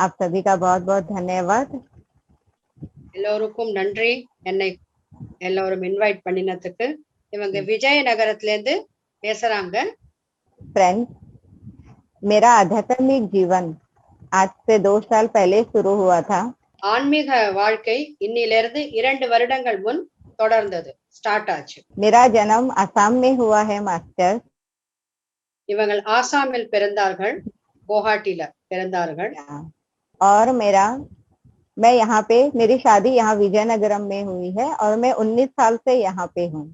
आप सभी का बहुत बहुत धन्यवाद. எல்லோருக்கும் நன்றி என்னை எல்லாரும் இன்வைட் பண்ணினதுக்கு. இவங்க விஜயநகரத்துல இருந்து பேசுறாங்க. फ्रेंड्स, मेरा आध्यात्मिक जीवन आज से 2 साल पहले शुरू हुआ था. ஆன்மீக வாழ்க்கை இன்னிலிருந்து 2 வருடங்கள் முன் தொடர்ந்தது, ஸ்டார்ட் ஆச்சு. मेरा जन्म असम में हुआ है मास्टर. இவங்கள் ஆசாமில் பிறந்தார்கள், குவஹாட்டில பிறந்தார்கள். और मैं यहाँ पे मेरी शादी यहाँ विजयनगरम में हुई है और मैं 19 साल से यहाँ पे हूँ.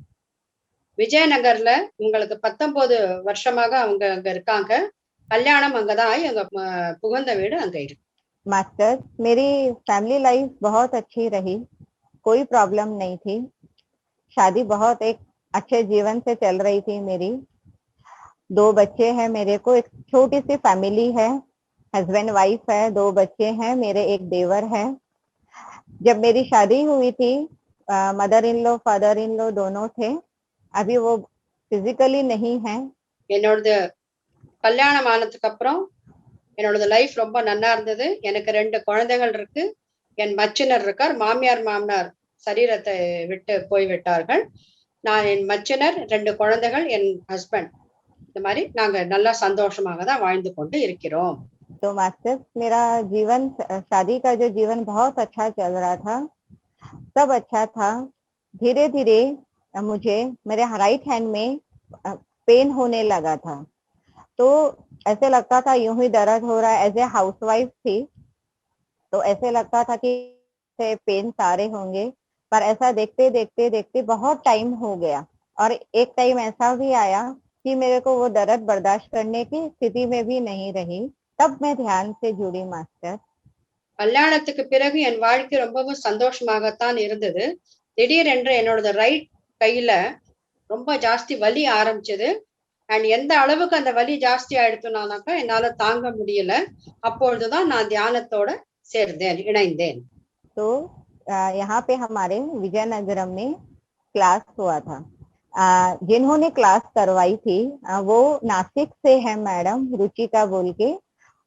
விஜயநகர்ல உங்களுக்கு 19 வருஷமாக அவங்க அங்க இருக்காங்க. கல்யாணம் அங்கதான், எங்க புகுந்த வீடு அங்க இருக்கு. मास्टर, मेरी फैमिली लाइफ बहुत अच्छी रही, कोई प्रॉब्लम नहीं थी. शादी बहुत एक अच्छे जीवन से चल रही थी मेरी. 2 बच्चे हैं मेरे को, एक छोटी सी फैमिली है, हस्बैंड वाइफ है, 2 बच्चे हैं मेरे, एक देवर है. जब मेरी शादी हुई थी mother in law father in law दोनों थे. अभी वो फिजिकली नहीं है. என்னோட கல்யாணம் ஆனதுக்கு அப்புறம் என்னோட லைஃப் ரொம்ப நல்லா இருந்தது. எனக்கு 2 குழந்தைகள் இருக்கு. என் மச்சினர் இருக்கார். மாமியார் மாமனார் சரீரத்தை விட்டு போய்விட்டார்கள். நான், என் மச்சினர், 2 குழந்தைகள், என் ஹஸ்பண்ட், இந்த மாதிரி நாங்க நல்லா சந்தோஷமாக தான் வாழ்ந்து கொண்டு இருக்கிறோம். तो मास्टर, मेरा जीवन, शादी का जो जीवन बहुत अच्छा चल रहा था, सब अच्छा था. धीरे धीरे मुझे मेरे राइट हैंड में पेन होने लगा था. तो ऐसे लगता था यूं ही दर्द हो रहा है. एज ए हाउसवाइफ थी तो ऐसे लगता था कि पेन सारे होंगे, पर ऐसा देखते देखते देखते बहुत टाइम हो गया और एक टाइम ऐसा भी आया कि मेरे को वो दर्द बर्दाश्त करने की स्थिति में भी नहीं रही. तब मैं ध्यान से जुड़ी मास्टर. கல்யாணத்துக்கு பிறகு என் வாழ்க்கை ரொம்பவும் சந்தோஷமாகத்தான் இருந்தது. திடீரென்று என்னோட ரைட் கையில ரொம்ப ஜாஸ்தி வலி ஆரம்பிச்சது. அண்ட் எந்த அளவுக்கு அந்த வலி ஜாஸ்தி ஆயிடுச்சுனாக்கா என்னால தாங்க முடியல. அப்பொழுதுதான் நான் தியானத்தோட சேர்ந்தேன், இணைந்தேன். तो यहाँ पे हमारे विजयनगरम में क्लास हुआ था. जिन्होंने क्लास करवाई थी वो नासिक से है मैडम, रुचिका बोल के.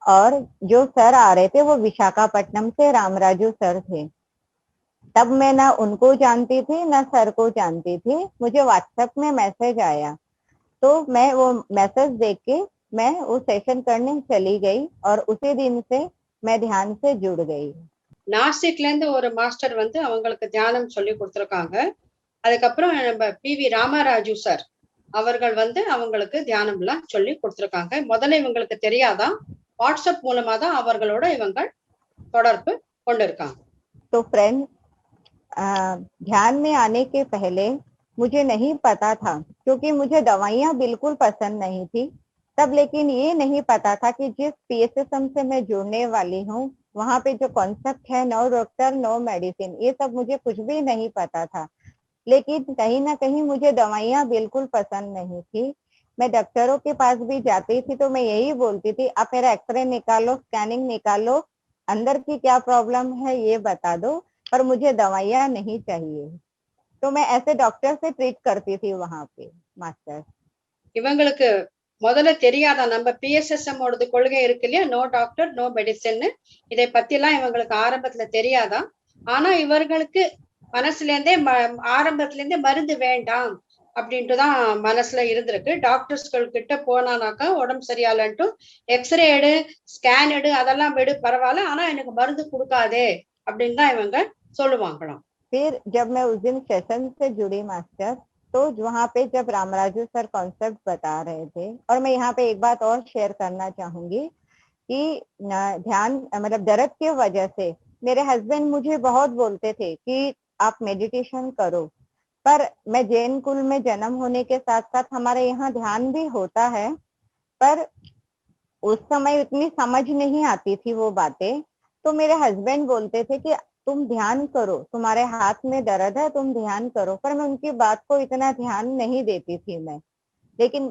और जो सर आ रहे थे वो विशाखापट्टनम से रामराजू सर थे. तब मैं ना उनको जानती थी ना सर को जानती थी. मुझे व्हाट्सएप में मैसेज आया तो मैं वो मैसेज देख के मैं वो सेशन करने चली गई और उसी दिन से मैं ध्यान से जुड़ गई. நாசிக்ல இருந்து ஒரு மாஸ்டர் வந்து அவங்களுக்கு தியானம் சொல்லி கொடுத்திருக்காங்க. அதுக்கப்புறம் நம்ம PV ராமராஜு சார் அவர்கள் வந்து அவங்களுக்கு தியானம் எல்லாம் சொல்லி கொடுத்திருக்காங்க. முதல்ல இவங்களுக்கு தெரியாதான், வாட்ஸ்அப் மூலமா தான் அவர்களோட இவங்க தொடர்பு கொண்டிருக்காங்க. तो फ्रेंड, ध्यान में आने के पहले मुझे नहीं पता था, क्योंकि मुझे दवाइयाँ बिल्कुल पसंद नहीं थी तब. लेकिन ये नहीं पता था कि जिस PSSM से मैं जुड़ने वाली हूँ वहाँ पे जो कॉन्सेप्ट है नो डॉक्टर नो मेडिसिन, ये सब मुझे कुछ भी नहीं पता था. लेकिन कहीं ना कहीं मुझे दवाइयाँ बिल्कुल पसंद नहीं थी. मैं डॉक्टरों के पास भी जाती थी तो मैं यही बोलती थी, आप मेरा एक्सरे निकालो, स्कैनिंग निकालो, अंदर की क्या प्रॉब्लम है ये बता दो, पर मुझे दवाइयाँ नहीं चाहिए. तो मैं ऐसे डॉक्टर से ट्रीट करती थी वहाँ पे मास्टर. இவங்களுக்கு முதல்ல தெரியாதா, நம்ம PSSM ஓட கொள்கை இருக்கு இல்லையா, நோ டாக்டர் நோ மெடிசன். இதை பத்தி எல்லாம் இவங்களுக்கு ஆரம்பத்துல தெரியாதா. ஆனா இவர்களுக்கு மனசுல இருந்தே ஆரம்பத்துல இருந்தே மருந்து வேண்டாம் அப்படின்ட்டுதான் மனசுல இருந்திருக்கு. டாக்டர்ஸ்கள் கிட்ட போனானாக்கா உடம்பு சரியாலன்ட்டு எக்ஸ்ரே எடு, ஸ்கேன் எடு, அதெல்லாம் எடு, பரவாயில்ல, ஆனா எனக்கு மருந்து கொடுக்காதே அப்படின்னு தான் இவங்க சொல்லுவாங்களாம். फिर जब मैं उस दिन सेशन से जुड़ी मास्टर, तो वहाँ पे जब रामराजू सर कॉन्सेप्ट बता रहे थे, और मैं यहाँ पे एक बात और शेयर करना चाहूंगी कि ध्यान मतलब दर्द की वजह से मेरे हस्बैंड मुझे बहुत बोलते थे कि आप मेडिटेशन करो. पर मैं जैन कुल में जन्म होने के साथ साथ हमारे यहाँ ध्यान भी होता है, पर उस समय इतनी समझ नहीं आती थी वो बातें. तो मेरे हस्बैंड बोलते थे कि तुम ध्यान करो, तुम्हारे हाथ में दर्द है, तुम ध्यान करो. पर मैं उनकी बात को इतना ध्यान नहीं देती थी मैं. लेकिन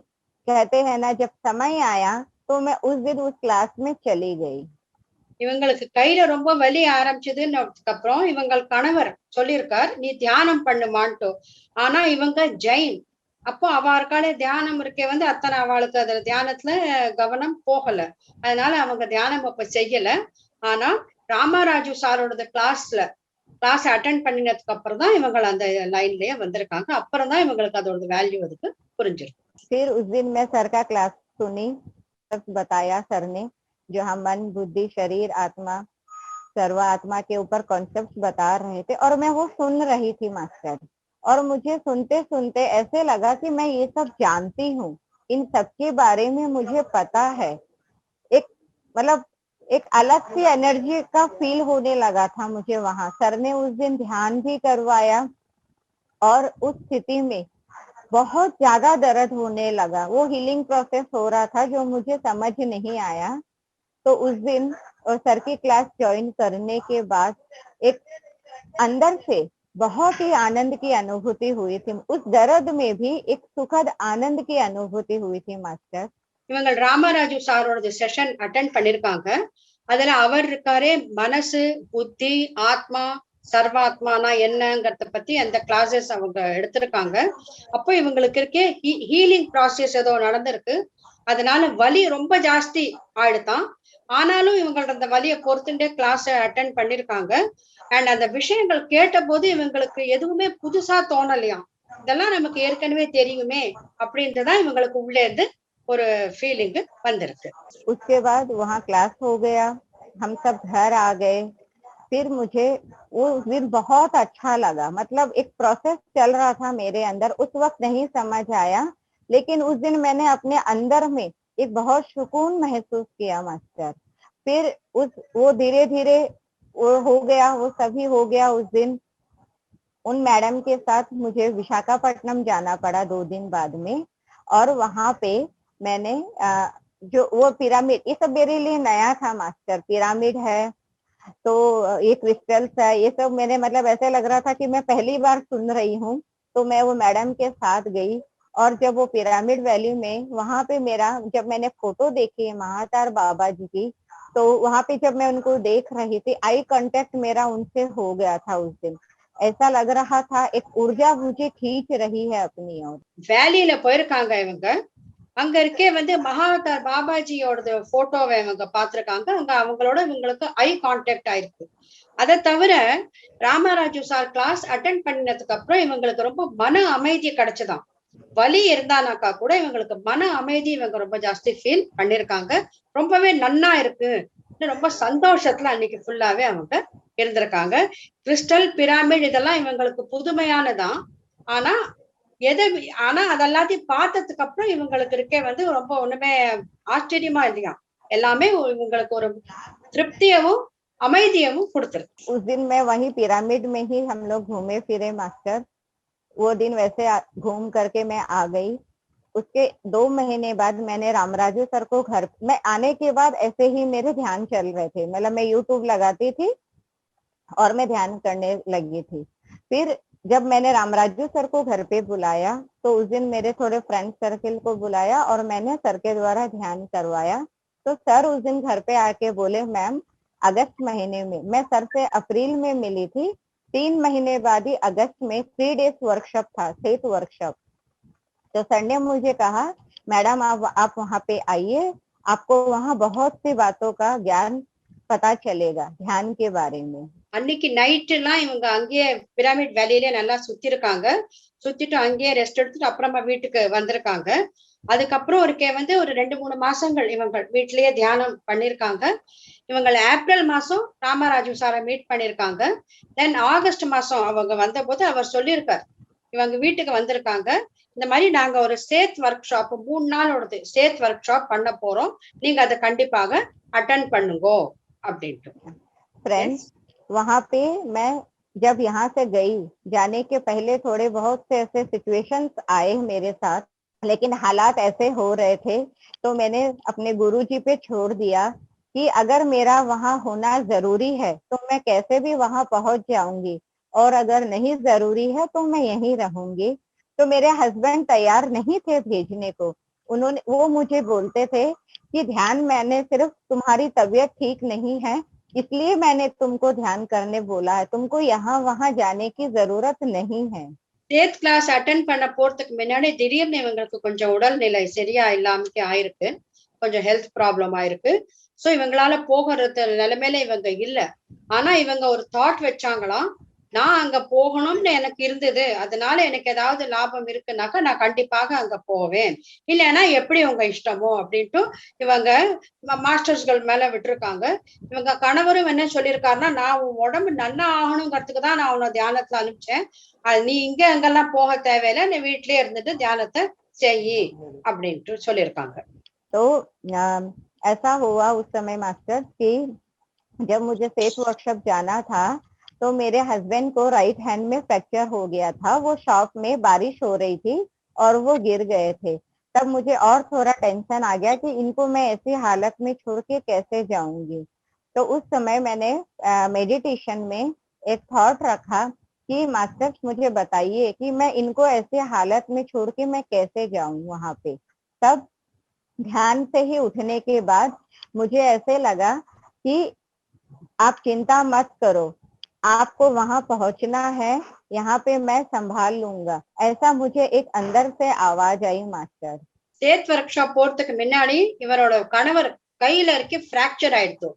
कहते हैं ना, जब समय आया तो मैं उस दिन उस क्लास में चली गई. இவங்களுக்கு கையில ரொம்ப வலி ஆரம்பிச்சதுன்னு அப்புறம் இவங்க கணவர் சொல்லியிருக்கார், நீ தியானம் பண்ணுமான்ட்டு. ஆனா இவங்க ஜெயின். அப்போ அவளுக்கான தியானம் இருக்கே வந்து அத்தனை அவளுக்கு அதுல தியானத்துல கவனம் போகல. அதனால அவங்க தியானம் அப்ப செய்யல. ஆனா ராமராஜு சாரோட கிளாஸ் அட்டென்ட் பண்ணினதுக்கு அப்புறம் தான் இவங்க அந்த லைன்லயே வந்திருக்காங்க. அப்புறம் தான் இவங்களுக்கு அதோட வேல்யூ அதுக்கு புரிஞ்சிருக்கு. फिर उस दिन मैं सर का क्लास सुनी, सब बताया सर ने, जो हम मन बुद्धि शरीर आत्मा सर्व आत्मा के ऊपर कॉन्सेप्ट बता रहे थे और मैं वो सुन रही थी मास्टर। और मुझे सुनते सुनते ऐसे लगा कि मैं ये सब जानती हूँ, इन सब के बारे में मुझे पता है। एक मतलब एक अलग सी एनर्जी का फील होने लगा था मुझे वहां। सर ने उस दिन ध्यान भी करवाया और उस स्थिति में बहुत ज्यादा दर्द होने लगा। वो हीलिंग प्रोसेस हो रहा था जो मुझे समझ नहीं आया। तो उस दिन और सर की क्लास ज्वाइन करने के बाद एक अंदर से बहुत ही आनंद की अनुभूति हुई थी। उस दर्द में भी एक सुखद आनंद की अनुभूति हुई थी मास्टर। இவங்க ராமராஜு சாரோட செஷன் அட்டென்ட் பண்ணிருக்காங்க. அதுல அவர் இருக்காரே மனசு புத்தி ஆத்மா சர்வாத்மானா என்னங்கறத பத்தி அந்த கிளாஸஸ் அவங்க எடுத்திருக்காங்க. அப்போ இவங்களுக்கு இருக்கே ஹீலிங் ப்ராசஸ் ஏதோ நடந்திருக்கு. அதனால வலி ரொம்ப ஜாஸ்தி ஆயிடுதான். ஆனாலும் இவங்களோட அந்த வலியை பொறுத்துட்டே கிளாஸ் அட்டென்ட் பண்ணிருக்காங்க. அண்ட் அந்த விஷயங்கள் கேட்ட போது இவங்களுக்கு எதுவுமே புதுசா தோணலையாம். இதெல்லாம் நமக்கு ஏற்கனவே தெரியுமே அப்படின்றதான் இவங்களுக்கு உள்ளே இருந்து ஒரு ஃபீலிங் வந்திருக்கு. उसके बाद वहाँ क्लास हो गया, हम सब घर आ गए। फिर मुझे वो दिन बहुत अच्छा लगा। मतलब एक प्रोसेस चल रहा था मेरे अंदर, उस वक्त नहीं समझ आया, लेकिन उस दिन मैंने अपने अंदर में एक बहुत सुकून महसूस किया मास्टर। फिर वो धीरे धीरे वो हो गया, वो सभी हो गया। उस दिन उन मैडम के साथ मुझे विशाखापट्टनम जाना पड़ा 2 दिन बाद में। और वहां पे मैंने जो वो पिरामिड, ये सब मेरे लिए नया था मास्टर। पिरामिड है तो ये क्रिस्टल्स है, ये सब मैंने मतलब ऐसे लग रहा था कि मैं पहली बार सुन रही हूँ। तो मैं वो मैडम के साथ गई और जब वो पिरामिड वैली में वहां पे मेरा जब मैंने फोटो देखी महातार बाबा जी की, तो वहां पे जब मैं उनको देख रही थी, आई कांटेक्ट मेरा उनसे हो गया था उस दिन। ऐसा लग रहा था एक ऊर्जा मुझे खींच रही है अपनी ओर। வேலியில போயிருக்காங்க இவங்க. அங்க இருக்கே மகாவதார் பாபாஜியோட போட்டோவை இவங்க பாத்திருக்காங்க. அங்க அவங்களோட இவங்களுக்கு ஐ கான்டாக்ட் ஆயிருக்கு. அதை தவிர ராமராஜு சார் கிளாஸ் அட்டென்ட் பண்ணினதுக்கு அப்புறம் இவங்களுக்கு ரொம்ப மன அமைதி கிடைச்சதாம். வலி இருந்தானாக்கா கூட இவங்களுக்கு மன அமைதி இவங்க ரொம்ப ஜாஸ்தி ஃபீல் பண்ணிருக்காங்க. ரொம்பவே நன்னா இருக்கு, ரொம்ப சந்தோஷத்துல அன்னைக்கு ஃபுல்லாவே அவங்க இருந்திருக்காங்க. கிறிஸ்டல் பிராமிட் இதெல்லாம் இவங்களுக்கு புதுமையானதான். ஆனா ஆனா அதெல்லாத்தையும் பார்த்ததுக்கு அப்புறம் இவங்களுக்கு இருக்கே ரொம்ப ஒண்ணுமே ஆச்சரியமா இல்லையா, எல்லாமே இவங்களுக்கு ஒரு திருப்தியவும் அமைதியவும் கொடுத்திருக்கு. उस दिन मैं वही पिरामिड में ही हम लोग घूमे फिरे मास्टर। वो दिन वैसे घूम करके मैं आ गई। उसके 2 महीने बाद मैंने रामराजू सर को घर में आने के बाद ऐसे ही मेरे ध्यान चल रहे थे। मतलब मैं यूट्यूब लगाती थी और मैं ध्यान करने लगी थी। फिर जब मैंने रामराजू सर को घर पे बुलाया तो उस दिन मेरे थोड़े फ्रेंड सर्किल को बुलाया और मैंने सर के द्वारा ध्यान करवाया। तो सर उस दिन घर पे आके बोले, मैम अगस्त महीने में, मैं सर से अप्रैल में मिली थी, 3 महीने बाद ही अगस्त में 3 डेज वर्कशॉप था, सेट वर्कशॉप। तो सर ने मुझे कहा, मैडम आप वहाँ पे आइए, आपको वहाँ बहुत सी बातों का ज्ञान पता चलेगा ध्यान के बारे में। அன்னைக்கு நைட்டுலாம் இவங்க அங்கேயே பிராமிட் வேலையிலே நல்லா சுத்தி இருக்காங்க. சுத்திட்டு அங்கேயே ரெஸ்ட் எடுத்துட்டு அப்புறமா வீட்டுக்கு வந்திருக்காங்க. அதுக்கப்புறம் ஒரு 2-3 மாசங்கள் இவங்க வீட்லயே தியானம் பண்ணிருக்காங்க. இவங்க ஏப்ரல் மாசம் ராமராஜு சாரை மீட் பண்ணிருக்காங்க. தென் ஆகஸ்ட் மாசம் அவங்க வந்த போது அவர் சொல்லியிருக்கார், இவங்க வீட்டுக்கு வந்திருக்காங்க, இந்த மாதிரி நாங்க ஒரு சேத் ஒர்க் ஷாப் 3 நாளோடது சேத் ஒர்க் ஷாப் பண்ண போறோம், நீங்க அதை கண்டிப்பாக அட்டென்ட் பண்ணுங்க அப்படின்ட்டு. फ्रेंड्स, वहां पे मैं जब यहाँ से गई, जाने के पहले थोड़े बहुत से ऐसे सिचुएशंस आए मेरे साथ, लेकिन हालात ऐसे हो रहे थे तो मैंने अपने गुरुजी पे छोड़ दिया कि अगर मेरा वहां होना जरूरी है तो मैं कैसे भी वहां पहुंच जाऊंगी, और अगर नहीं जरूरी है तो मैं यहीं रहूंगी। तो मेरे हस्बैंड तैयार नहीं थे भेजने को। वो मुझे बोलते थे कि ध्यान मैंने सिर्फ तुम्हारी तबीयत ठीक नहीं है इसलिए मैंने तुमको ध्यान करने बोला है, तुमको यहाँ वहां जाने की जरूरत नहीं है। சேத் கிளாஸ் அட்டென்ட் பண்ண போறதுக்கு முன்னாடி திடீர்னு இவங்களுக்கு கொஞ்சம் உடல்நிலை சரியா இல்லாம ஆயிருக்கு. கொஞ்சம் ஹெல்த் ப்ராப்ளம் ஆயிருக்கு. சோ இவங்களால போகிறது நிலைமையில இவங்க இல்ல. ஆனா இவங்க ஒரு தாட் வச்சாங்களாம், நான் அங்க போகணும்னு எனக்கு இருந்தது, அதனால எனக்கு ஏதாவது லாபம் இருக்குனாக்கா நான் கண்டிப்பாக அங்க போவேன், இல்லைன்னா எப்படி உங்க இஷ்டமோ அப்படின்ட்டு இவங்க மாஸ்டர்ஸ்கள் மேல விட்டுருக்காங்க. இவங்க கணவரும் என்ன சொல்லியிருக்காருன்னா, நான் உன் உடம்பு நல்லா ஆகணுங்கிறதுக்கு தான் நான் உன்னை தியானத்துல அனுப்பிச்சேன், நீ இங்க அங்கெல்லாம் போக தேவையில்லை, நீ வீட்லயே இருந்துட்டு தியானத்தை செய்யி அப்படின்ட்டு சொல்லியிருக்காங்க. तो ऐसा हुआ उस समय मास्टर कि जब मुझे फेथ वर्कशॉप जाना था तो मेरे हस्बैंड को राइट हैंड में फ्रैक्चर हो गया था। वो शॉप में बारिश हो रही थी और वो गिर गए थे। तब मुझे और थोड़ा टेंशन आ गया कि इनको मैं ऐसी हालत में छोड़ के कैसे जाऊंगी। तो उस समय मैंने मेडिटेशन में एक थॉट रखा कि मास्टर मुझे बताइए कि मैं इनको ऐसी हालत में छोड़ के मैं कैसे जाऊं वहां पे। तब ध्यान से ही उठने के बाद मुझे ऐसे लगा कि आप चिंता मत करो, आपको वहां पहुंचना है, यहाँ पे मैं संभाल लूंगा, ऐसा मुझे एक अंदर से आवाज आई मास्टर। சேத் ஒர்க் ஷாப் போறதுக்கு முன்னாடி இவரோட கணவர் கையில இருக்க பிராக்சர் ஆயிடுச்சு.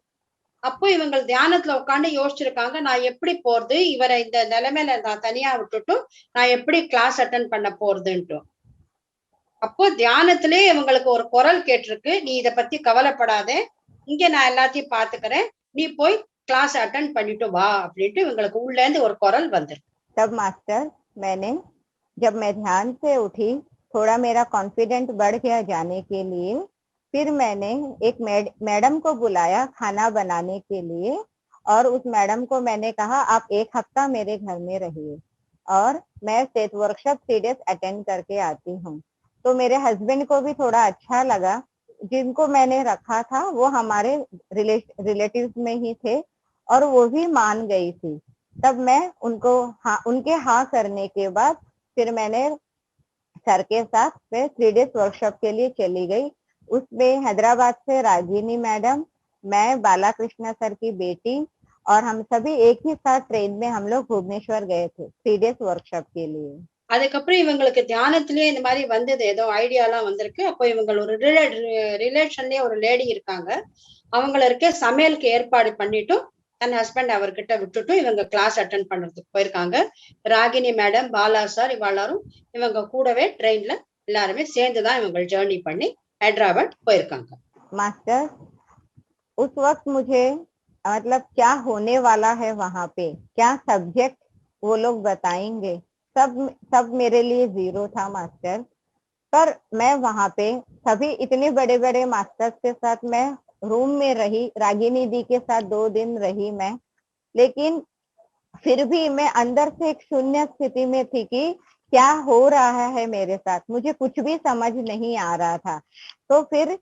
அப்போ இவங்க தியானத்துல உட்காந்து யோசிச்சிருக்காங்க, நான் எப்படி போறது, இவரை இந்த நிலைமையில நான் தனியா விட்டுட்டு நான் எப்படி கிளாஸ் அட்டன் பண்ண போறதுன்ட்டு. அப்போ தியானத்திலே இவங்களுக்கு ஒரு குரல் கேட்டிருக்கு, நீ இத பத்தி கவலைப்படாதே, இங்க நான் எல்லாத்தையும் பாத்துக்கிறேன், நீ போய் கிளாஸ் அட்டன் பண்ணிட்டு வா அப்படின்ட்டு இவங்களுக்கு உள்ள இருந்து ஒரு குரல் வந்திருக்கு. तब मास्टर मैंने जब मैं ध्यान से उठी, थोड़ा मेरा कॉन्फिडेंट बढ़ गया जाने के लिए। फिर मैंने एक मैडम को बुलाया खाना बनाने के लिए और उस मैडम को मैंने कहा आप 1 हफ्ता मेरे घर में रहिए और मैं फेथ वर्कशॉप 3 डेज अटेंड करके आती हूँ। तो मेरे हस्बैंड को भी थोड़ा अच्छा लगा, जिनको मैंने रखा था वो हमारे रिलेटिव्स में ही थे और वो भी मान गई थी। तब मैं उनके हाँ करने के बाद फिर मैंने सर के साथ फिर 3 डेज वर्कशॉप के लिए चली गई। उसमें हैदराबाद से रागिनी मैडम, मैं, बालाकृष्ण सर की बेटी और हम सभी एक ही साथ ट्रेन में हम लोग भुवनेश्वर गए थे 3 डेज वर्कशॉप के लिए। அதுக்கப்புறம் இவங்களுக்கு தியானத்திலேயே இந்த மாதிரி வந்தது, ஏதோ ஐடியா எல்லாம் வந்திருக்கு. அப்போ இவங்க ஒரு ரிலேஷன்லயே ஒரு லேடி இருக்காங்க, அவங்களுக்கு சமையலுக்கு ஏற்பாடு பண்ணிட்டு தன் ஹஸ்பண்ட் அவர்கிட்ட விட்டுட்டு இவங்க கிளாஸ் அட்டன் பண்றதுக்கு போயிருக்காங்க. ராகினி மேடம், பாலா சார் இவளாரும் இவங்க கூடவே ட்ரெயின்ல எல்லாருமே சேர்ந்துதான் இவங்க ஜேர்னி பண்ணி हैदराबाद போயிருக்காங்க. मास्टर उस वक्त मुझे मतलब क्या होने वाला है वहां पे, क्या सब्जेक्ट वो लोग बताएंगे, सब मेरे लिए जीरो था मास्टर। पर मैं वहां पे सभी इतने बड़े बड़े मास्टर्स के साथ मैं रूम में रही, रागिनी दी के साथ 2 दिन रही मैं, लेकिन फिर भी मैं अंदर से एक शून्य स्थिति में थी कि क्या हो रहा है मेरे साथ, मुझे कुछ भी समझ नहीं आ रहा था। तो फिर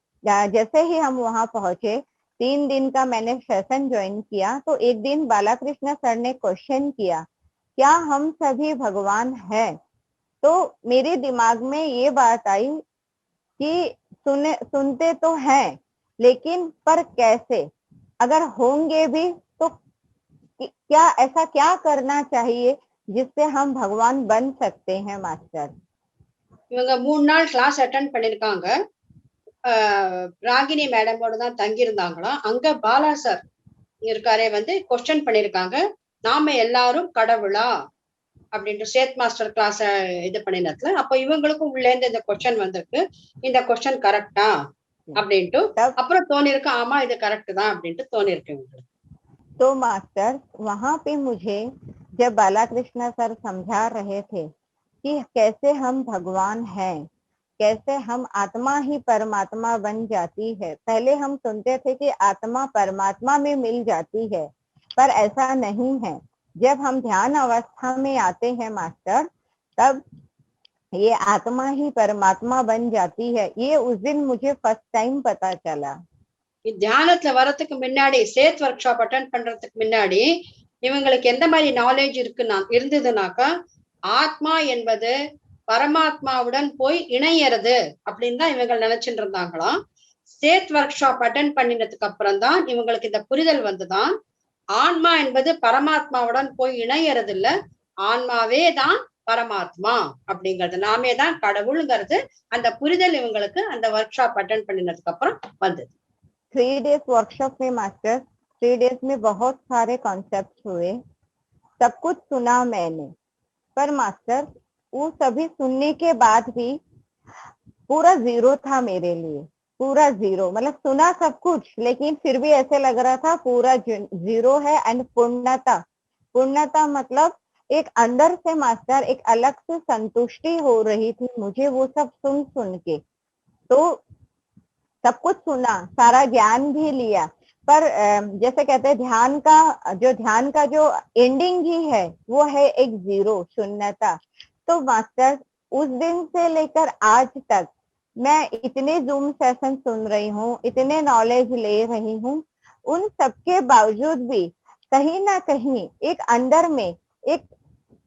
जैसे ही हम वहां पहुंचे, 3 दिन का मैंने सेशन ज्वाइन किया, तो एक दिन बालाकृष्ण सर ने क्वेश्चन किया, क्या हम सभी भगवान है? तो मेरे दिमाग में ये बात आई कि सुनते तो हैं, लेकिन पर कैसे, अगर होंगे भी तो क्या ऐसा क्या करना चाहिए जिससे हम भगवान बन सकते हैं मास्टर। இவங்க 3 நாள் கிளாஸ் அட்டன் பண்ணிருக்காங்க. ராகினி மேடமோட தான் தங்கி இருந்தாங்களாம். அங்க பாலா சார் இருக்காரே வந்து क्वेश्चन பண்ணிருக்காங்க, நாம எல்லாரும் கடவுளா அப்படின்ட்டு சேத் மாஸ்டர் கிளாஸ் இது பண்ணினதுல. அப்ப இவங்களுக்கும் உள்ள இருந்து இந்த क्वेश्चन வந்திருக்கு, இந்த क्वेश्चन கரெக்டா அப்படின்ட்டு. அப்புறம் தோணிருக்கு, ஆமா இது கரெக்ட் தான் அப்படின்ட்டு தோணிருக்கு இவங்களுக்கு. तो मास्टर वहां पे मुझे जब बालाकृष्ण सर समझा रहे थे कि कैसे हम भगवान हैं, कैसे हम आत्मा ही परमात्मा बन जाती है। पहले हम सुनते थे कि आत्मा परमात्मा में मिल जाती है, पर ऐसा नहीं है। जब हम ध्यान अवस्था में आते हैं मास्टर, तब ये आत्मा ही परमात्मा बन जाती है। ये उस दिन मुझे फर्स्ट टाइम पता चला। தியானத்துல வரதுக்கு முன்னாடி, சேத் ஒர்க் ஷாப் அட்டன் பண்றதுக்கு முன்னாடி இவங்களுக்கு எந்த மாதிரி நாலேஜ் இருந்ததுனாக்கா, ஆத்மா என்பது பரமாத்மாவுடன் போய் இணையறது அப்படின்னு தான் இவங்க நினைச்சிட்டு இருந்தாங்களாம். சேத் ஒர்க் ஷாப் அட்டன் பண்ணினதுக்கு அப்புறம் தான் இவங்களுக்கு இந்த புரிதல் வந்துதான், ஆன்மா என்பது பரமாத்மாவுடன் போய் இணையறது இல்ல, ஆன்மாவே தான் பரமாத்மா அப்படிங்கிறது, நாமே தான் கடவுள்ங்கிறது அந்த புரிதல் இவங்களுக்கு அந்த ஒர்க் ஷாப் அட்டென்ட் பண்ணினதுக்கு அப்புறம் வந்தது. 3 days वर्कशॉप में मास्टर 3 days में बहुत सारे कॉन्सेप्ट हुए, सब कुछ सुना मैंने, पर मास्टर वो सभी सुनने के बाद भी पूरा जीरो था मेरे लिए, पूरा जीरो। मतलब सुना सब कुछ लेकिन फिर भी ऐसे लग रहा था पूरा जीरो है। एंड पूर्णता, पूर्णता मतलब एक अंदर से मास्टर एक अलग से संतुष्टि हो रही थी मुझे वो सब सुन के। तो सब कुछ सुना, सारा ज्ञान भी लिया, पर जैसे कहते हैं ध्यान का जो एंडिंग ही है वो है एक जीरो, शून्यता। तो मास्टर उस दिन से लेकर आज तक मैं इतने जूम सेशन सुन रही हूँ, इतने नॉलेज ले रही हूँ, उन सबके बावजूद भी कहीं ना कहीं एक अंदर में एक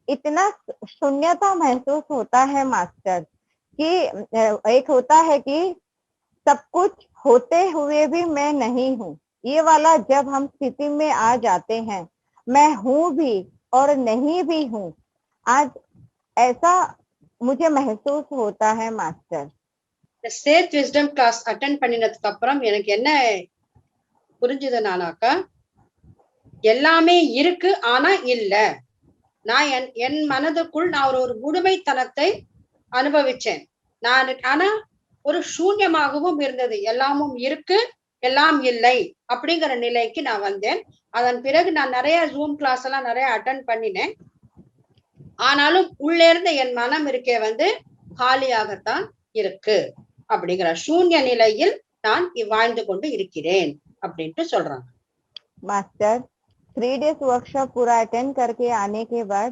इतना शून्यता महसूस होता है मास्टर कि एक होता है कि सब कुछ होते हुए भी मैं नहीं हूँ। ये वाला जब हम स्थिति में आ जाते हैं, मैं हूँ भी और नहीं भी हूँ, आज ऐसा मुझे महसूस होता है मास्टर। இந்த சேத் விஸ்டம் கிளாஸ் அட்டென்ட் பண்ணினதுக்கு அப்புறம் எனக்கு என்ன புரிஞ்சுதுனாக்கா, எல்லாமே இருக்கு ஆனா இல்ல. நான் என் மனதுக்குள் நான் ஒரு முழுமைத்தனத்தை அனுபவிச்சேன். ஆனா ஒரு சூன்யமாகவும் இருந்தது. எல்லாமும் இருக்கு, எல்லாம் இல்லை அப்படிங்கிற நிலைக்கு நான் வந்தேன். அதன் பிறகு நான் நிறைய ஜூம் கிளாஸ் எல்லாம் நிறைய அட்டென்ட் பண்ணினேன். ஆனாலும் உள்ளே இருந்து என் மனம் இருக்கே காலியாகத்தான் இருக்கு அப்படிங்கிற சூன்ய நிலையில் நான் வாழ்ந்து கொண்டு இருக்கிறேன் அப்படின்ட்டு சொல்றாங்க. मास्टर 3 days वर्कशॉप पूरा अटेंड करके आने के बाद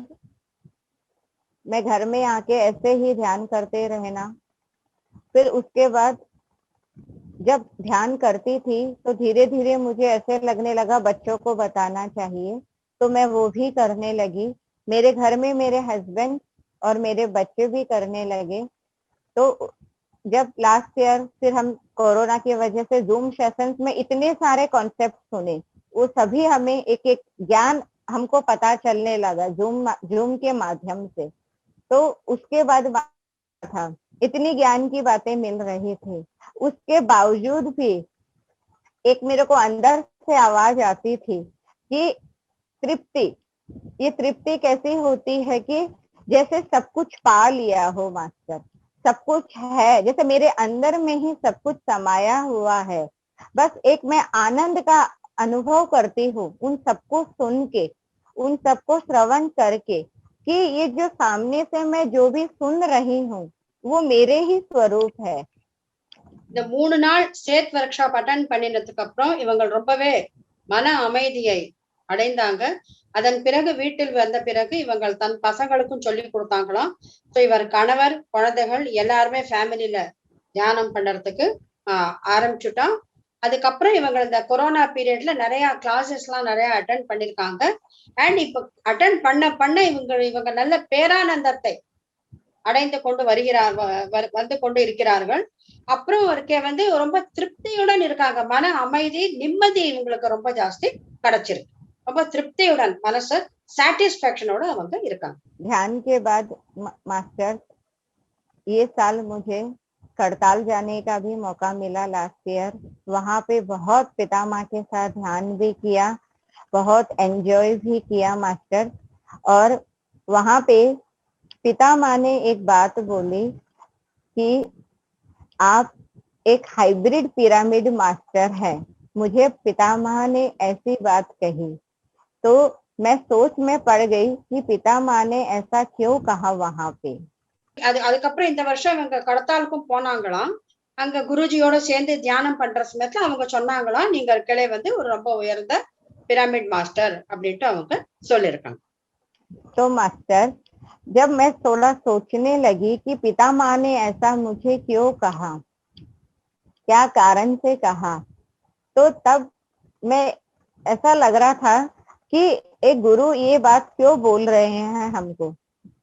मैं घर में आके ऐसे ही ध्यान करते रहना। फिर उसके बाद जब ध्यान करती थी तो धीरे धीरे मुझे ऐसे लगने लगा बच्चों को बताना चाहिए, तो मैं वो भी करने लगी। मेरे घर में मेरे हस्बैंड और मेरे बच्चे भी करने लगे। तो जब लास्ट ईयर फिर हम कोरोना की वजह से जूम सेशंस में इतने सारे कॉन्सेप्ट सुने, वो सभी हमें एक एक ज्ञान हमको पता चलने लगा जूम के माध्यम से। तो उसके बाद था इतनी ज्ञान की बातें मिल रही थी, उसके बावजूद भी एक मेरे को अंदर से आवाज आती थी कि तृप्ति, ये तृप्ति कैसी होती है कि जैसे सब कुछ पा लिया हो मास्टर, सब कुछ है, जैसे मेरे अंदर में ही सब कुछ समाया हुआ है। बस एक मैं आनंद का अनुभव करती हूँ उन सबको सुन के, उन सबको श्रवण करके कि ये जो सामने से मैं जो भी सुन रही हूँ वो मेरे ही स्वरूप है। இந்த 3 நாள் சேத் ஒர்க் ஷாப் அட்டென்ட் பண்ணினதுக்கு அப்புறம் இவங்க ரொம்பவே மன அமைதியை அடைந்தாங்க. அதன் பிறகு வீட்டில் வந்த பிறகு இவங்க தன் பசங்களுக்கும் சொல்லி கொடுத்தாங்களாம். ஸோ இவர் கணவர், குழந்தைகள் எல்லாருமே ஃபேமிலியில தியானம் பண்றதுக்கு ஆரம்பிச்சுட்டான். அதுக்கப்புறம் இவங்க இந்த கொரோனா பீரியட்ல நிறைய கிளாஸஸ் எல்லாம் நிறைய அட்டென்ட் பண்ணிருக்காங்க. அண்ட் இப்ப அட்டென்ட் பண்ண இவங்க நல்ல பேரானந்தத்தை அடைந்து கொண்டு வந்து கொண்டு இருக்கிறார்கள். அப்புறம் ரொம்ப திருப்தியுடன் இருக்காங்க. மன அமைதி, நிம்மதி இவங்களுக்கு ரொம்ப ஜாஸ்தி கிடைச்சிருக்கு. ரொம்ப திருப்தியுடன் மனசு சாட்டிஸ்फैक्शनோட அவங்க இருக்காங்க. ध्यान के बाद मास्टर ये साल मुझे करताल जाने का भी मौका मिला लास्ट ईयर। वहां पे बहुत पिता माँ के साथ ध्यान भी किया, बहुत एंजॉय भी किया मास्टर। और वहां पे पिता माँ ने एक बात बोली कि आप एक हाइब्रिड पिरामिड मास्टर है। मुझे पितामह ने ऐसी बात कही तो मैं सोच में पड़ गई कि पितामह ने ऐसा क्यों कहा वहां पे। அதுக்கப்புறம் இந்த வருஷம் இவங்க கடத்தாலுக்கும் போனாங்களாம். அங்க குருஜியோட சேர்ந்து தியானம் பண்ற சமயத்துல அவங்க சொன்னாங்களாம், நீங்க இருக்கலே ஒரு ரொம்ப உயர்ந்த पिरामिड मास्टर அப்படின்ட்டு அவங்க சொல்லிருக்காங்க. तो मास्टर जब मैं थोड़ा सोचने लगी कि पितामह ने ऐसा मुझे क्यों कहा, क्या कारण से कहा, तो तब मैं ऐसा लग रहा था कि एक गुरु ये बात क्यों बोल रहे हैं हमको।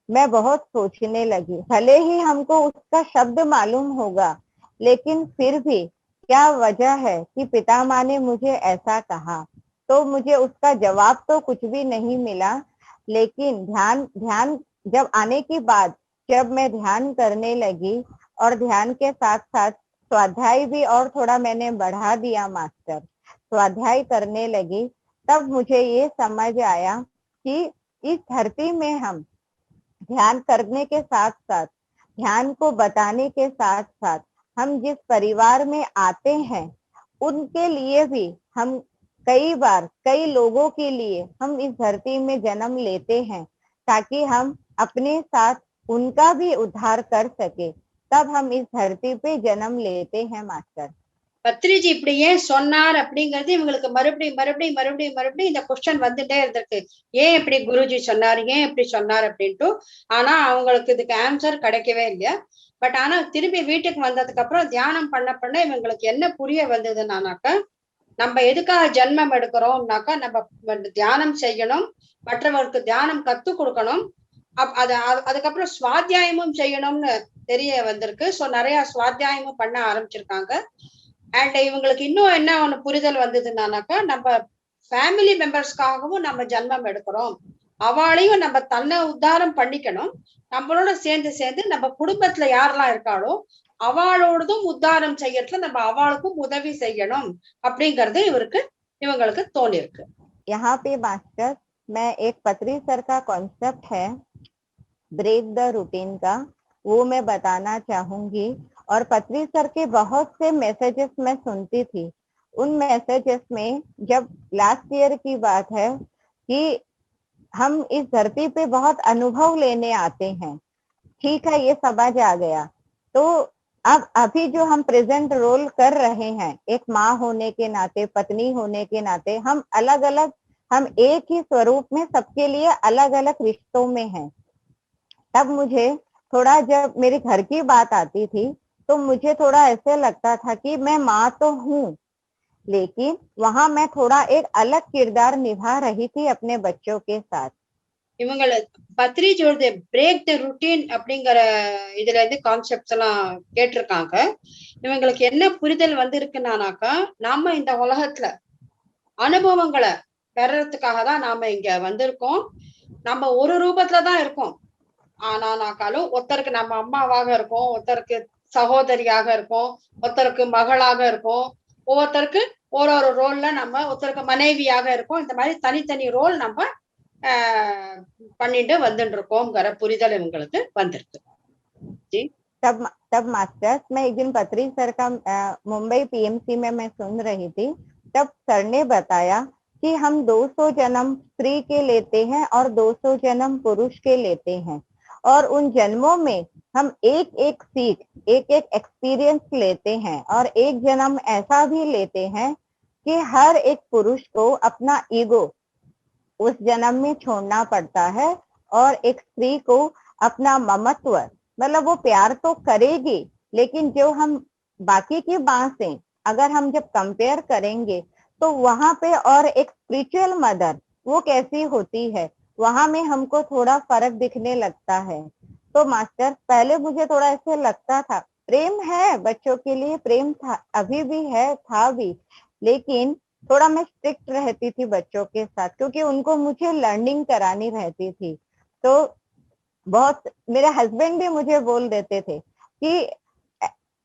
मैं बहुत सोचने लगी, भले ही हमको उसका शब्द मालूम होगा लेकिन फिर भी क्या वजह है कि पितामह ने मुझे ऐसा कहा। तो मुझे उसका जवाब तो कुछ भी नहीं मिला, लेकिन ध्यान जब आने के बाद जब मैं ध्यान करने लगी और ध्यान के साथ साथ स्वाध्याय भी और थोड़ा मैंने बढ़ा दिया मास्टर, स्वाध्याय करने लगी, तब मुझे ये समझ आया कि इस धरती में हम ध्यान करने के साथ साथ, ध्यान को बताने के साथ साथ, हम जिस परिवार में आते हैं उनके लिए भी हम कई बार कई लोगों के लिए हम इस धरती में जन्म लेते हैं, ताकि हम अपने साथ उनका भी उद्धार कर सके, तब हम इस धरती पे जन्म लेते हैं मास्टर। பத்ரிஜி இப்படி ஏன் சொன்னார் அப்படிங்கிறது இவங்களுக்கு மறுபடியும் மறுபடியும் மறுபடியும் மறுபடியும் இந்த கொஸ்டின் வந்துட்டே இருந்திருக்கு. ஏன் இப்படி குருஜி சொன்னார், ஏன் இப்படி சொன்னார் அப்படின்ட்டு. ஆனா அவங்களுக்கு இதுக்கு ஆன்சர் கிடைக்கவே இல்லையா. பட் ஆனா திரும்பி வீட்டுக்கு வந்ததுக்கு அப்புறம் தியானம் பண்ண பண்ண இவங்களுக்கு என்ன புரிய வந்ததுன்னாக்கா, நம்ம எதுக்காக ஜென்மம் எடுக்கிறோம்னாக்கா, நம்ம தியானம் செய்யணும், மற்றவருக்கு தியானம் கத்து கொடுக்கணும், அதுக்கப்புறம் சுவாத்தியாயமும் செய்யணும்னு தெரிய வந்திருக்கு. சோ நிறைய சுவாத்தியாயமும் பண்ண ஆரம்பிச்சிருக்காங்க. அண்ட் இவங்களுக்கு இன்னும் என்ன ஒண்ணு புரிதல் வந்ததுன்னாக்கா, நம்ம ஃபேமிலி மெம்பர்ஸ்க்காகவும் நம்ம ஜன்மம் எடுக்கிறோம், அவளையும் நம்ம தன்னை உத்தாரம் பண்ணிக்கணும், நம்மளோட சேர்ந்து சேர்ந்து நம்ம குடும்பத்துல யாரெல்லாம் இருக்காளோ அவளோடதும் உத்தாரம் செய்யறதுல நம்ம அவளுக்கும் உதவி செய்யணும் அப்படிங்கிறது இவங்களுக்கு தோணிருக்கு. यहाँ पे मास्टर मैं एक पत्री सर का कॉन्सेप्ट है ब्रेक द रूटीन का, वो मैं बताना चाहूंगी। और पत्री सर के बहुत से मैसेजेस मैं सुनती थी। उन मैसेजेस में जब लास्ट ईयर की बात है कि हम इस धरती पे बहुत अनुभव लेने आते हैं, ठीक है, ये समझ आ गया। तो अब अभी जो हम प्रेजेंट रोल कर रहे हैं, एक माँ होने के नाते, पत्नी होने के नाते, हम अलग अलग, हम एक ही स्वरूप में सबके लिए अलग अलग रिश्तों में हैं। तब मुझे थोड़ा, जब मेरे घर की बात आती थी तो मुझे थोड़ा ऐसे लगता था कि मैं माँ तो हूँ, लेकिन वहां मैं थोड़ा एक अलग किरदार निभा रही थी अपने बच्चों के साथ। இவங்களை பத்ரிஜியோட பிரேக் த ருட்டீன் அப்படிங்கிற இதுல இருந்து கான்செப்ட்ஸ் எல்லாம் கேட்டிருக்காங்க. இவங்களுக்கு என்ன புரிதல் வந்திருக்குன்னாக்கா, நாம இந்த உலகத்துல அனுபவங்களை பெறறதுக்காக தான் நாம இங்க வந்திருக்கோம். நம்ம ஒரு ரூபத்துலதான் இருக்கோம். ஆனாக்காலும் ஒருத்தருக்கு நம்ம அம்மாவாக இருக்கோம், ஒருத்தருக்கு சகோதரியாக இருக்கும், ஒருத்தருக்கு மகளாக இருக்கும், ஒவ்வொருத்தருக்கு ஒரு ஒரு ரோல்ல நம்ம, ஒருத்தருக்கு மனைவியாக இருக்கும். இந்த மாதிரி தனித்தனி ரோல் நம்ம பண்ணிட்டு வந்துட்டு இருக்கோம்ங்கிற புரிதல் இவங்களுக்கு வந்திருக்கு. जी तब मास्टर, मैं एक दिन पत्री सर का मुंबई पीएमसी में मैं सुन रही थी, तब सर ने बताया कि हम 200 जन्म स्त्री के लेते हैं और 200 जन्म पुरुष के लेते हैं, और उन जन्मों में हम एक एक सीख, एक एक एक्सपीरियंस लेते हैं, और एक जन्म ऐसा भी लेते हैं कि हर एक पुरुष को अपना ईगो उस जन्म में छोड़ना पड़ता है, और एक स्त्री को अपना ममत्व, मतलब वो प्यार तो करेगी, लेकिन जो हम बाकी की बातें अगर हम जब कंपेयर करेंगे तो वहां पे और एक स्पिरिचुअल मदर वो कैसी होती है, वहां में हमको थोड़ा फर्क दिखने लगता है। तो मास्टर, पहले मुझे थोड़ा ऐसे लगता था, प्रेम है बच्चों के लिए, प्रेम था, अभी भी है, था भी, लेकिन थोड़ा मैं स्ट्रिक्ट रहती थी बच्चों के साथ, क्योंकि उनको मुझे लर्निंग करानी रहती थी। तो बहुत, मेरे हस्बैंड भी मुझे बोल देते थे कि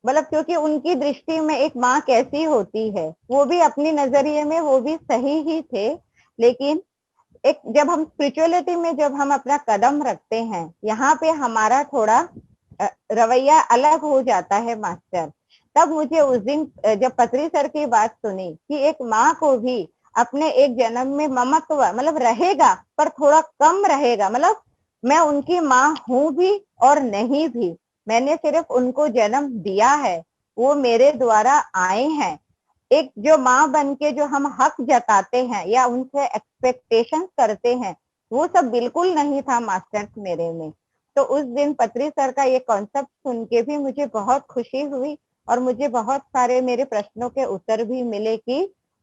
मतलब, क्योंकि उनकी दृष्टि में एक माँ कैसी होती है, वो भी अपनी नजरिए में वो भी सही ही थे, लेकिन एक जब हम स्पिरिचुअलिटी में जब हम अपना कदम रखते हैं, यहाँ पे हमारा थोड़ा रवैया अलग हो जाता है मास्टर। तब मुझे उस दिन जब पत्री सर की बात सुनी कि एक माँ को भी अपने एक जन्म में ममत्व, मतलब रहेगा पर थोड़ा कम रहेगा, मतलब मैं उनकी माँ हूँ भी और नहीं भी, मैंने सिर्फ उनको जन्म दिया है, वो मेरे द्वारा आए हैं। एक जो माँ बन के जो हम हक जताते हैं या उनसे एक्सपेक्टेशन करते हैं, वो सब बिल्कुल नहीं था मास्टर्स मेरे में। तो उस दिन पत्री सर का ये कॉन्सेप्ट सुन के भी मुझे बहुत खुशी हुई, और मुझे बहुत सारे मेरे प्रश्नों के उत्तर भी मिले कि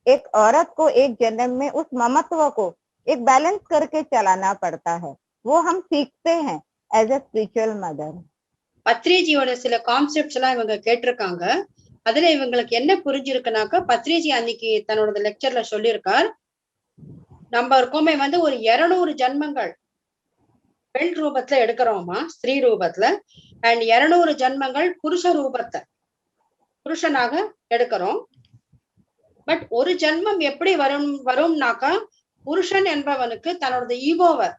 एक औरत को एक जन्म में उस ममत्व को एक बैलेंस करके चलाना पड़ता है, वो हम सीखते हैं एज ए स्पिरिचुअल मदर। பத்ரிஜியோட சில கான்செப்ட்ஸ் எல்லாம் இவங்க கேட்டிருக்காங்க. அதுல இவங்களுக்கு என்ன புரிஞ்சிருக்குனாக்கா, பத்ரிஜி அன்னைக்கு தன்னோட லெக்சர்ல சொல்லியிருக்கார், நம்ம இருக்கோமே ஒரு 200 ஜன்மங்கள் பெண் ரூபத்துல எடுக்கிறோமா, ஸ்திரீ ரூபத்துல. அண்ட் 200 ஜென்மங்கள் புருஷ ரூபத்தை புருஷனாக எடுக்கிறோம். பட் ஒரு ஜென்மம் எப்படி வரும்னாக்கா, புருஷன் என்பவனுக்கு தன்னோட ஈகோவை,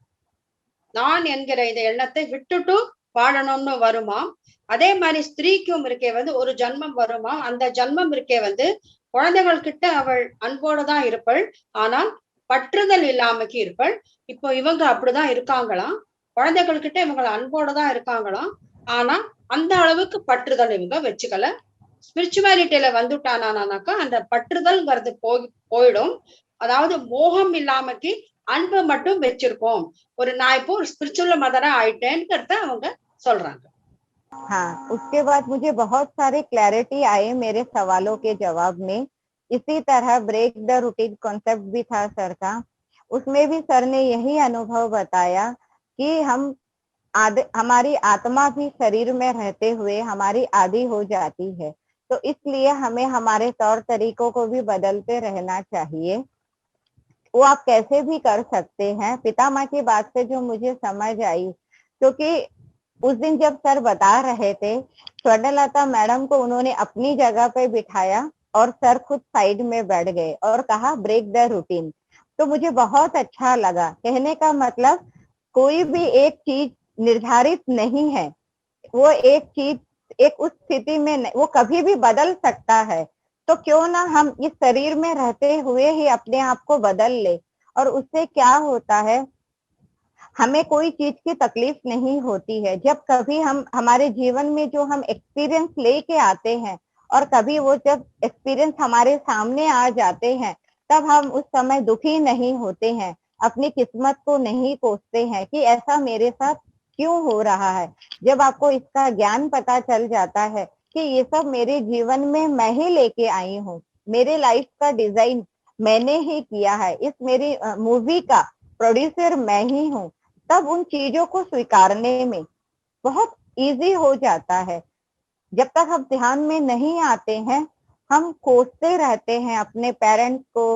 நான் என்கிற இந்த எண்ணத்தை விட்டுட்டு வாழணும்னு வருமா. அதே மாதிரி ஸ்திரீக்கும் இருக்கே ஒரு ஜன்மம் வருமா. அந்த ஜன்மம் இருக்கே குழந்தைகள் கிட்ட அவள் அன்போடு தான் இருப்பள், ஆனால் பற்றுதல் இல்லாமக்கு இருப்பள். இப்போ இவங்க அப்படிதான் இருக்காங்களாம், குழந்தைகள் கிட்ட இவங்க அன்போடு தான் இருக்காங்களாம், ஆனா அந்த அளவுக்கு பற்றுதல் இவங்க வச்சுக்கல. ஸ்பிரிச்சுவாலிட்டியில வந்துட்டானானாக்கா அந்த பற்றுதல்ங்கிறது போயிடும். அதாவது மோகம் இல்லாமக்கு அன்பு மட்டும் வச்சிருக்கோம். நான் இப்போ ஒரு ஸ்பிரிச்சுவल मदरा ஆயிட்டேன்ங்கிறத அவங்க சொல்றாங்க. हाँ, उसके बाद मुझे बहुत सारे क्लैरिटी आए मेरे सवालों के जवाब में। इसी तरह ब्रेक द रूटीन कॉन्सेप्ट भी था सर का, उसमें भी सर ने यही अनुभव बताया कि हमारी आत्मा भी शरीर में रहते हुए हमारी आदि हो जाती है, तो इसलिए हमें हमारे तौर तरीकों को भी बदलते रहना चाहिए। वो आप कैसे भी कर सकते हैं। पितामह की बात से जो मुझे समझ आई, क्योंकि उस दिन जब सर बता रहे थे, स्वर्णलता मैडम को उन्होंने अपनी जगह पे बिठाया और सर खुद साइड में बैठ गए और कहा ब्रेक द रूटीन। तो मुझे बहुत अच्छा लगा। कहने का मतलब कोई भी एक चीज निर्धारित नहीं है, वो एक चीज एक उस स्थिति में वो कभी भी बदल सकता है। तो क्यों ना हम इस शरीर में रहते हुए ही अपने आप को बदल ले। और उससे क्या होता है, हमें कोई चीज की तकलीफ नहीं होती है। जब कभी हम हमारे जीवन में जो हम एक्सपीरियंस लेके आते हैं और कभी वो जब एक्सपीरियंस हमारे सामने आ जाते हैं, तब हम उस समय दुखी नहीं होते हैं, अपनी किस्मत को नहीं कोसते हैं कि ऐसा मेरे साथ क्यों हो रहा है। जब आपको इसका ज्ञान पता चल जाता है कि ये सब मेरे जीवन में मैं ही लेके आई हूँ, मेरे लाइफ का डिजाइन मैंने ही किया है, इस मेरी मूवी का प्रोड्यूसर मैं ही हूँ, तब उन चीजों को स्वीकारने में बहुत इजी हो जाता है। जब तक हम ध्यान में नहीं आते हैं, हम कोसते रहते हैं अपने पेरेंट्स को,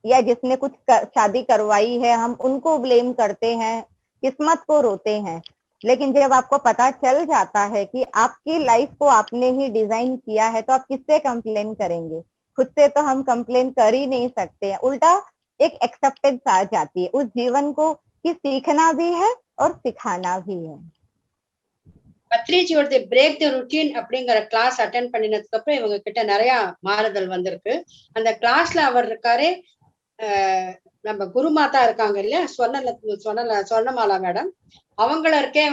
या जिसने कुछ शादी करवाई है हम उनको ब्लेम करते हैं, किस्मत को रोते हैं। लेकिन जब आपको पता चल जाता है कि आपकी लाइफ को आपने ही डिजाइन किया है, तो आप किससे कंप्लेन करेंगे। खुद से तो हम कंप्लेन कर ही नहीं सकते हैं। उल्टा एक एक्सेप्टेंस आ जाती है उस जीवन को कि सीखना भी है और सिखाना भी है। பத்ரிஜியோட பிரேக் தி ருட்டீன் அப்படிங்கிற கிளாஸ் அட்டென்ட் பண்ணினதுக்கு அப்புறம் இவங்க கிட்ட நிறைய மாறுதல் வந்திருக்கு. அந்த கிளாஸ்ல அவர் இருக்காரு, நம்ம குருமாதா இருக்காங்க இல்லையா, சொர்ணமாலா மேடம், அவங்கள இருக்கே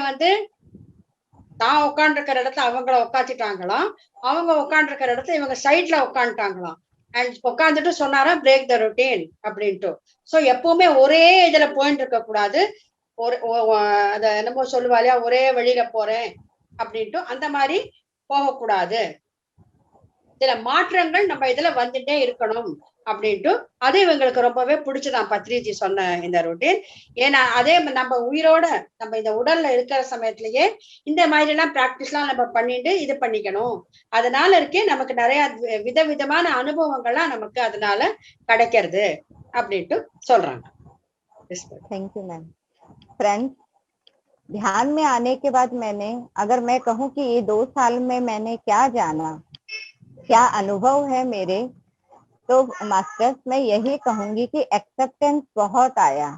தான் உட்காந்துருக்கிற இடத்துல அவங்கள உட்காந்துட்டாங்களாம், அவங்க உட்காந்துருக்கிற இடத்துல இவங்க சைட்ல உட்காந்துட்டாங்களாம். அண்ட் உட்காந்துட்டு சொன்னாரா பிரேக் த ரொட்டீன் அப்படின்ட்டு. சோ எப்பவுமே ஒரே இதுல போயிட்டு இருக்க கூடாது, அத என்னமோ சொல்லுவாளியா, ஒரே வழியில போறேன் அப்படின்ட்டு அந்த மாதிரி போகக்கூடாது, சில மாற்றங்கள் நம்ம இதுல வந்துட்டே இருக்கணும் அப்படின்ட்டு. அது இவங்களுக்கு ரொம்பவே பிடிச்சதான் பத்ரிஜி சொன்ன இந்த ரொட்டீன். ஏன்னா அதே நம்ம உயிரோட நம்ம இந்த உடல்ல இருக்கிற சமயத்திலேயே இந்த மாதிரி எல்லாம் பிராக்டிஸ் எல்லாம் நம்ம பண்ணிட்டு இது பண்ணிக்கணும். அதனால இருக்கே நமக்கு நிறைய விதவிதமான அனுபவங்கள்லாம் நமக்கு அதனால கிடைக்கிறது அப்படின்ட்டு சொல்றாங்க. Thank you ma'am. फ्रेंड्स, ध्यान में आने के बाद अगर मैं कहूँ कि ये 2 साल में मैंने क्या जाना, क्या अनुभव है मेरे, तो मास्टर्स मैं यही कहूंगी कि एक्सेप्टेंस बहुत आया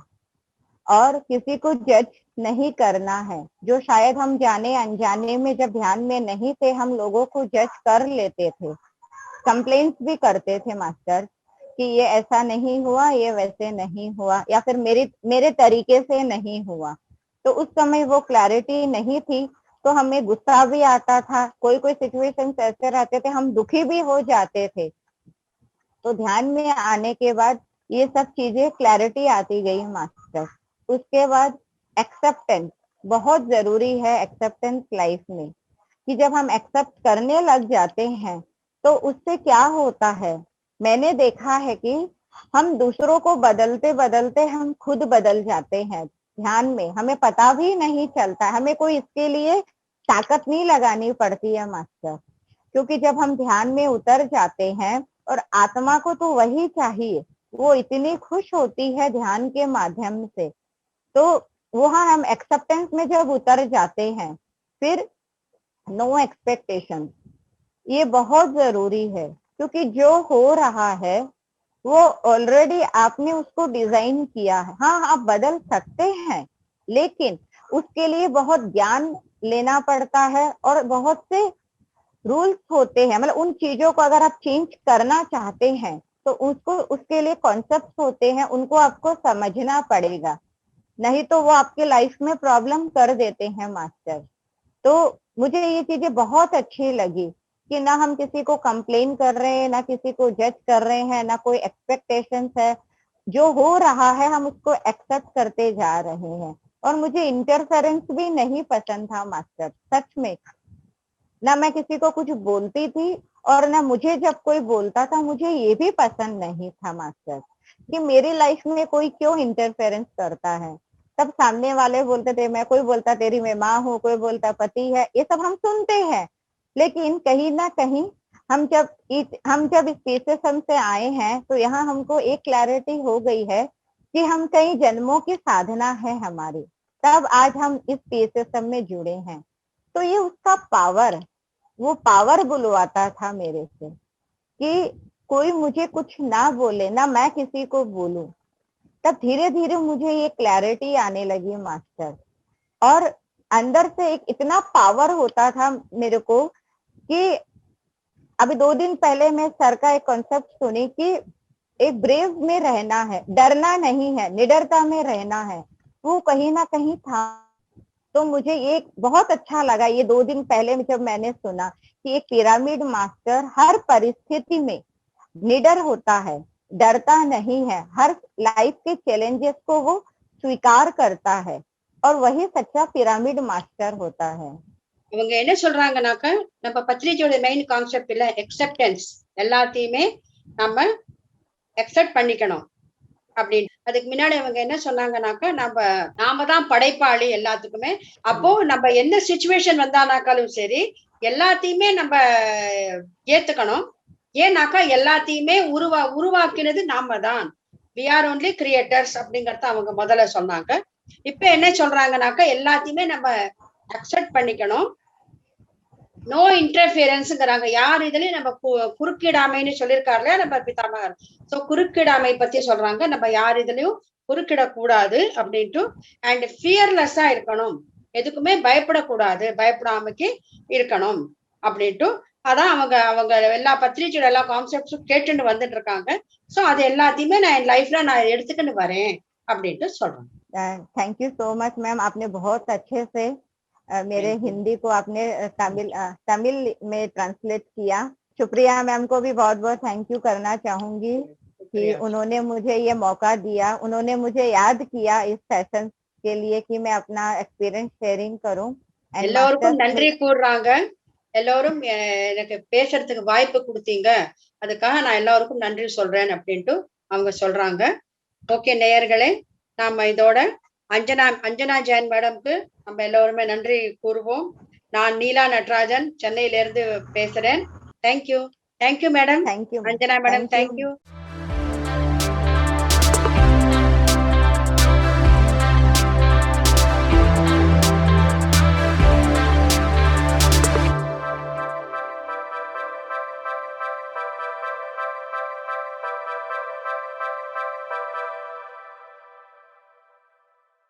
और किसी को जज नहीं करना है। जो शायद हम जाने अनजाने में जब ध्यान में नहीं थे, हम लोगों को जज कर लेते थे, कंप्लेंट्स भी करते थे मास्टर कि ये ऐसा नहीं हुआ, ये वैसे नहीं हुआ, या फिर मेरे तरीके से नहीं हुआ। तो उस समय वो क्लैरिटी नहीं थी, तो हमें गुस्सा भी आता था, कोई सिचुएशंस ऐसे रहते थे हम दुखी भी हो जाते थे। तो ध्यान में आने के बाद ये सब चीजें क्लैरिटी आती गई मास्टर। उसके बाद एक्सेप्टेंस बहुत जरूरी है। एक्सेप्टेंस लाइफ में कि जब हम एक्सेप्ट करने लग जाते हैं, तो उससे क्या होता है, मैंने देखा है कि हम दूसरों को बदलते बदलते हम खुद बदल जाते हैं। ध्यान में हमें पता भी नहीं चलता, हमें कोई इसके लिए ताकत नहीं लगानी पड़ती है मास्टर, क्योंकि जब हम ध्यान में उतर जाते हैं और आत्मा को तो वही चाहिए, वो इतनी खुश होती है ध्यान के माध्यम से। तो वहां हम एक्सेप्टेंस में जब उतर जाते हैं, फिर नो एक्सपेक्टेशन, ये बहुत जरूरी है, क्योंकि जो हो रहा है वो ऑलरेडी आपने उसको डिजाइन किया है। हाँ, आप बदल सकते हैं, लेकिन उसके लिए बहुत ज्ञान लेना पड़ता है और बहुत से रूल्स होते हैं। मतलब उन चीजों को अगर आप चेंज करना चाहते हैं तो उसको, उसके लिए कॉन्सेप्ट होते हैं, उनको आपको समझना पड़ेगा, नहीं तो वो आपके लाइफ में प्रॉब्लम कर देते हैं मास्टर। तो मुझे ये चीजें बहुत अच्छी लगी कि ना हम किसी को कंप्लेन कर रहे हैं, ना किसी को जज कर रहे हैं, ना कोई एक्सपेक्टेशंस है। जो हो रहा है हम उसको एक्सेप्ट करते जा रहे हैं। और मुझे इंटरफेरेंस भी नहीं पसंद था मास्टर, सच में। ना मैं किसी को कुछ बोलती थी, और ना मुझे जब कोई बोलता था मुझे ये भी पसंद नहीं था मास्टर, कि मेरी लाइफ में कोई क्यों इंटरफेरेंस करता है। तब सामने वाले बोलते थे, मैं कोई बोलता तेरी मैं माँ हूँ, कोई बोलता पति है, ये सब हम सुनते हैं। लेकिन कहीं ना कहीं हम जब इस पीएसएसएम से आए हैं तो यहाँ हमको एक क्लैरिटी हो गई है कि हम कई जन्मों की साधना है हमारी, तब आज हम इस पीएसएसएम में जुड़े हैं। तो ये उसका पावर, वो पावर बुलवाता था मेरे से कि कोई मुझे कुछ ना बोले, ना मैं किसी को बोलूं। तब धीरे धीरे मुझे ये क्लैरिटी आने लगी मास्टर। और अंदर से एक इतना पावर होता था मेरे को कि अभी 2 दिन पहले मैं सर का एक कॉन्सेप्ट सुनी कि एक ब्रेव में रहना है, डरना नहीं है, निडरता में रहना है, वो कहीं ना कहीं था। तो मुझे ये बहुत अच्छा लगा ये 2 दिन पहले जब मैंने सुना कि एक पिरामिड मास्टर हर परिस्थिति में निडर होता है, डरता नहीं है, हर लाइफ के चैलेंजेस को वो स्वीकार करता है, और वही सच्चा पिरामिड मास्टर होता है। இவங்க என்ன சொல்றாங்கனாக்க, நம்ம பத்ரிஜியோட மெயின் கான்செப்ட் இல்ல எக்ஸெப்டன்ஸ், எல்லாத்தையுமே நம்ம அக்செப்ட் பண்ணிக்கணும் அப்படின்னு. அதுக்கு முன்னாடி அவங்க என்ன சொன்னாங்கனாக்கா, நாம தான் படைப்பாளி எல்லாத்துக்குமே. அப்போ நம்ம என்ன சுச்சுவேஷன் வந்தானாக்காலும் சரி, எல்லாத்தையுமே நம்ம ஏத்துக்கணும். ஏன்னாக்கா எல்லாத்தையுமே உருவாக்கினது நாம தான். வி ஆர் ஒன்லி கிரியேட்டர்ஸ் அப்படிங்கறத அவங்க முதல்ல சொன்னாங்க. இப்ப என்ன சொல்றாங்கனாக்கா, எல்லாத்தையுமே நம்ம அக்செப்ட் பண்ணிக்கணும். நோ இன்டர்ஃபியரன்ஸ்ங்கிறாங்க. யார் இதுலயும் நம்ம குறுக்கிடாமைன்னு சொல்லியிருக்காருல நம்ம பிதாமகர். சோ குறுக்கிடாமை பத்தி சொல்றாங்க. நம்ம யார் இதுலயும் குறுக்கிடக்கூடாது அப்படின்ட்டு. அண்ட் ஃபியர்லெஸ்ஸா இருக்கணும், எதுக்குமே பயப்படக்கூடாது, பயப்படாமக்கு இருக்கணும் அப்படின்ட்டு. அதான் அவங்க அவங்க எல்லா பத்திரிகையோட எல்லா கான்செப்ட்ஸும் கேட்டுன்னு வந்துட்டு இருக்காங்க. சோ அது எல்லாத்தையுமே நான் என் லைஃப்ல நான் எடுத்துக்கிட்டு வரேன் அப்படின்ட்டு சொல்றேன். Thank you so much ma'am, आपने बहुत अच्छे से मेरे हिंदी को आपने तमिल में ट्रांसलेट किया। शुक्रिया मैम को भी बहुत बहुत थैंक यू करना चाहूंगी कि उन्होंने मुझे ये मौका दिया, उन्होंने मुझे याद किया इस सेशन के लिए कि मैं अपना एक्सपीरियंस शेयरिंग करूं। எல்லோருக்கும் நன்றி கூறுறாங்க. எல்லோரும் எனக்கு பேசுறதுக்கு வாய்ப்பு கொடுத்தீங்க, அதுக்காக நான் எல்லாருக்கும் நன்றி சொல்றேன் அப்படின்ட்டு அவங்க சொல்றாங்க. ஓகே நேயர்களே, நாம இதோட அஞ்சனா ஜெயின் மேடம்க்கு நம்ம எல்லோருமே நன்றி கூறுவோம். நான் நீலா நடராஜன் சென்னையில இருந்து பேசுறேன். Thank you madam. Anjana madam, thank you.